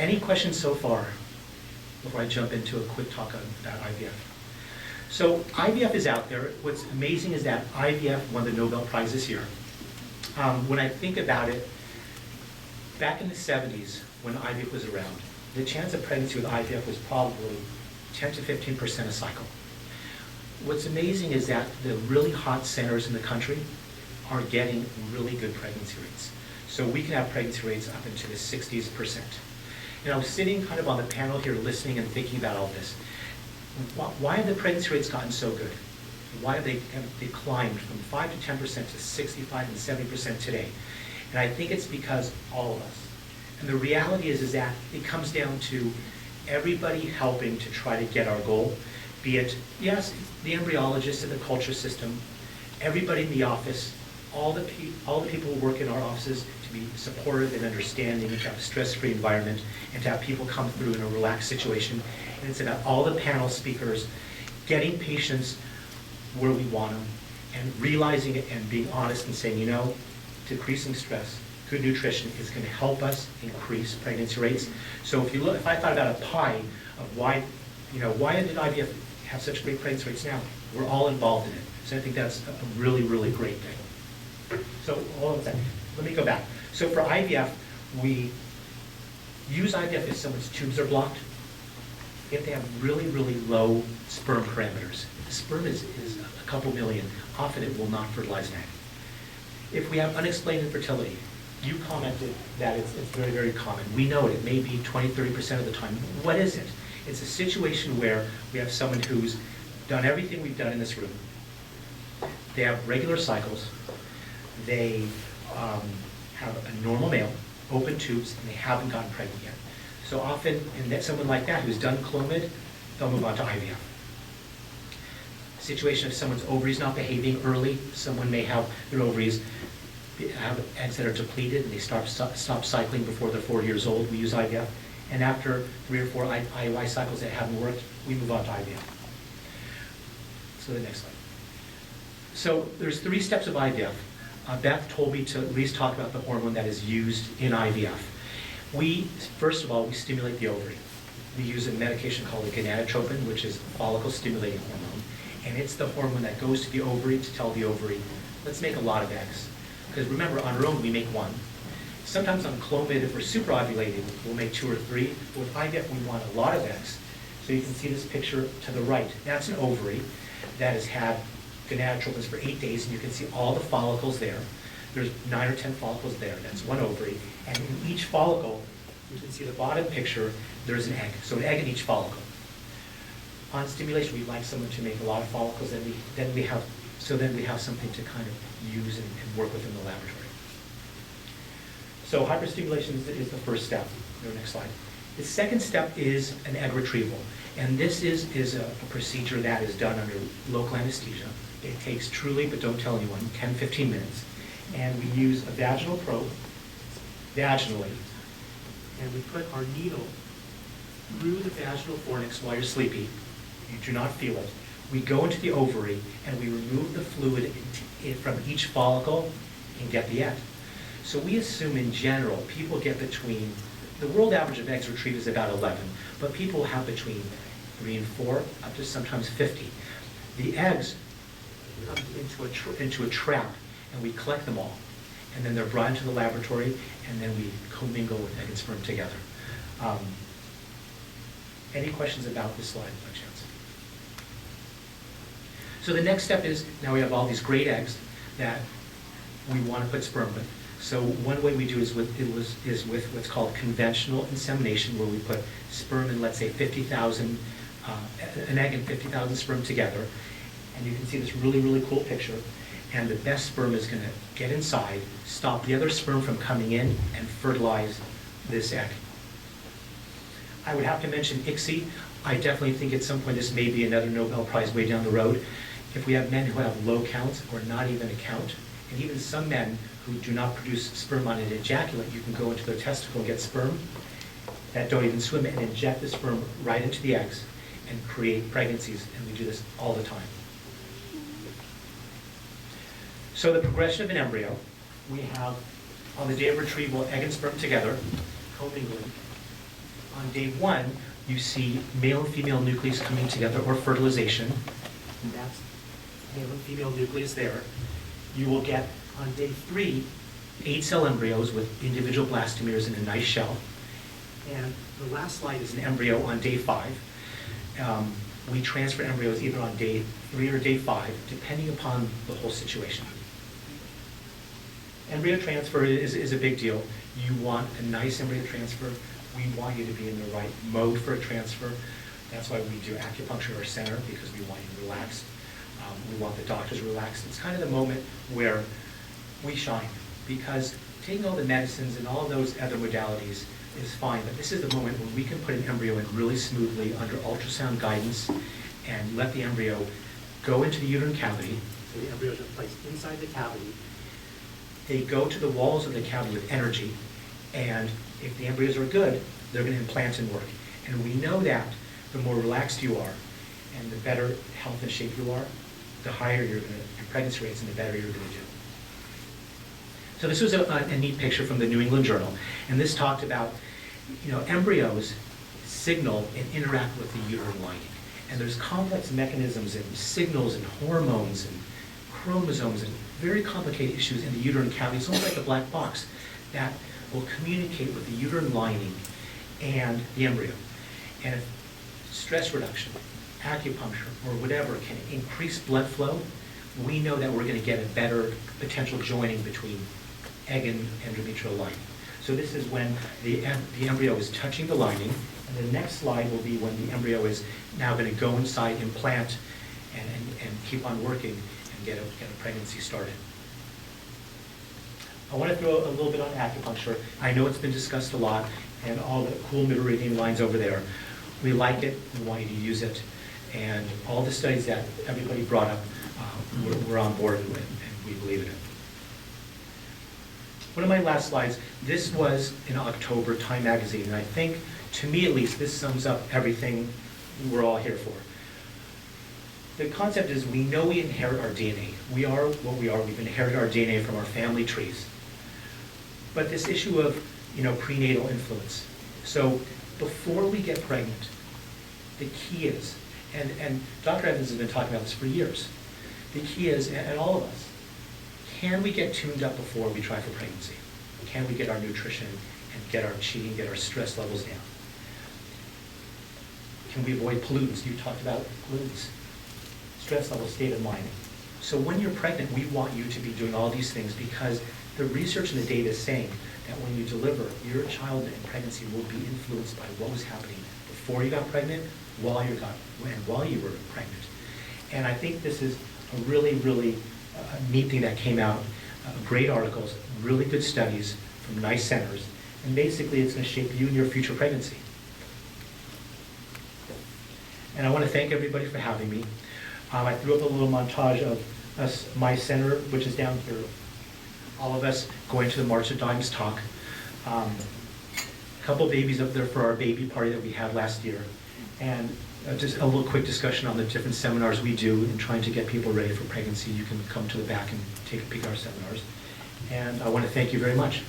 Any questions so far before I jump into a quick talk about IVF? So IVF is out there. What's amazing is that IVF won the Nobel Prize this year. When I think about it, back in the 70s, when IVF was around, the chance of pregnancy with IVF was probably 10 to 15% a cycle. What's amazing is that the really hot centers in the country are getting really good pregnancy rates. So we can have pregnancy rates up into the 60%. And I was sitting kind of on the panel here listening and thinking about all this. Why have the pregnancy rates gotten so good? Why have they declined from 5 to 10% to 65 and 70% today? And I think it's because all of us. And the reality is that it comes down to everybody helping to try to get our goal, be it, yes, the embryologist in the culture system, everybody in the office, all the people who work in our offices to be supportive and understanding, and to have a stress-free environment, and to have people come through in a relaxed situation. And it's about all the panel speakers getting patients where we want them, and realizing it and being honest and saying, you know, decreasing stress, good nutrition is going to help us increase pregnancy rates. So if I thought about a pie of why did IVF have such great pregnancy rates now? We're all involved in it. So I think that's a really, really great thing. So hold on a second. Let me go back. So for IVF, we use IVF if someone's tubes are blocked, if they have really, really low sperm parameters. The sperm is a couple million. Often it will not fertilize an egg. If we have unexplained infertility, you commented that it's very, very common. We know it. It may be 20, 30% of the time. What is it? It's a situation where we have someone who's done everything we've done in this room. They have regular cycles. They have a normal male, open tubes, and they haven't gotten pregnant yet. So often, in someone like that who's done Clomid, they'll move on to IVF. Situation if someone's ovaries not behaving early, someone may have their ovaries have eggs that are depleted and they stop cycling before they're 4 years old, we use IVF. And after 3 or 4 IUI cycles that haven't worked, we move on to IVF. So the next slide. So there's 3 steps of IVF. Beth told me to at least talk about the hormone that is used in IVF. First of all, we stimulate the ovary. We use a medication called a gonadotropin, which is a follicle-stimulating hormone. And it's the hormone that goes to the ovary to tell the ovary, let's make a lot of eggs. Because remember, on our own, we make 1. Sometimes on Clomid, if we're super ovulating, we'll make 2 or 3. But with IVF, we want a lot of eggs. So you can see this picture to the right. That's an ovary that has had gonadotropins for 8 days, and you can see all the follicles there. There's 9 or 10 follicles there. That's one ovary. And in each follicle, you can see the bottom picture, there's an egg. So an egg in each follicle. On stimulation, we'd like someone to make a lot of follicles, and then we have something to kind of use and work with in the laboratory. So hyperstimulation is the first step. Go next slide. The second step is an egg retrieval. And this is a procedure that is done under local anesthesia. It takes truly, but don't tell anyone, 10, 15 minutes. And we use a vaginal probe, vaginally, and we put our needle through the vaginal fornix while you're sleepy. You do not feel it. We go into the ovary and we remove the fluid from each follicle and get the egg. So we assume in general people get between, the world average of eggs retrieved is about 11, but people have between 3 and 4, up to sometimes 50. The eggs come into a trap and we collect them all. And then they're brought into the laboratory and then we commingle with egg and sperm together. Any questions about this slide by chance? So the next step is, now we have all these great eggs that we want to put sperm with. So one way we do is with what's called conventional insemination, where we put sperm in, let's say, 50,000, an egg and 50,000 sperm together. And you can see this really, really cool picture. And the best sperm is going to get inside, stop the other sperm from coming in, and fertilize this egg. I would have to mention ICSI. I definitely think at some point this may be another Nobel Prize way down the road. If we have men who have low counts or not even a count, and even some men who do not produce sperm on an ejaculate, you can go into their testicle and get sperm that don't even swim and inject the sperm right into the eggs and create pregnancies, and we do this all the time. So the progression of an embryo, we have on the day of retrieval egg and sperm together, commingling. On day 1, you see male and female nucleus coming together, or fertilization. And that's male and female nucleus there. You will get, on day 3, 8-cell embryos with individual blastomeres in a nice shell. And the last slide is an embryo on day 5. We transfer embryos either on day 3 or day 5, depending upon the whole situation. Embryo transfer is a big deal. You want a nice embryo transfer. We want you to be in the right mode for a transfer. That's why we do acupuncture in our center, because we want you relaxed. We want the doctors relaxed. It's kind of the moment where we shine, because taking all the medicines and all those other modalities is fine, but this is the moment when we can put an embryo in really smoothly under ultrasound guidance and let the embryo go into the uterine cavity. So the embryos are placed inside the cavity. They go to the walls of the cavity with energy, and if the embryos are good, they're going to implant and work. And we know that the more relaxed you are and the better health and shape you are, the higher your pregnancy rates and the better you're going to do. So this was a neat picture from the New England Journal, and this talked about, embryos signal and interact with the uterine lining. And there's complex mechanisms and signals and hormones and chromosomes and very complicated issues in the uterine cavity. It's almost like a black box that will communicate with the uterine lining and the embryo. And if stress reduction, acupuncture, or whatever can increase blood flow, we know that we're going to get a better potential joining between egg and endometrial lining. So this is when the embryo is touching the lining, and the next slide will be when the embryo is now going to go inside, implant, and keep on working and get a pregnancy started. I want to throw a little bit on acupuncture. I know it's been discussed a lot, and all the cool meridian lines over there. We like it, we want you to use it, and all the studies that everybody brought up, we're on board with, and we believe in it. One of my last slides, this was in October, Time Magazine, and I think, to me at least, this sums up everything we're all here for. The concept is we know we inherit our DNA. We are what we are. We've inherited our DNA from our family trees. But this issue of, prenatal influence. So before we get pregnant, the key is, and Dr. Evans has been talking about this for years, the key is, and all of us, can we get tuned up before we try for pregnancy? Can we get our nutrition and get our chi, get our stress levels down? Can we avoid pollutants? You talked about pollutants. Stress levels, state of mind. So when you're pregnant, we want you to be doing all these things, because the research and the data is saying that when you deliver, your child in pregnancy will be influenced by what was happening before you got pregnant, while you were pregnant. And I think this is a really, really neat thing that came out. Great articles, really good studies from nice centers, and basically it's going to shape you and your future pregnancy. And I want to thank everybody for having me. I threw up a little montage of my center, which is down here. All of us going to the March of Dimes talk. A couple babies up there for our baby party that we had last year. And just a little quick discussion on the different seminars we do in trying to get people ready for pregnancy. You can come to the back and take a peek at our seminars. And I want to thank you very much.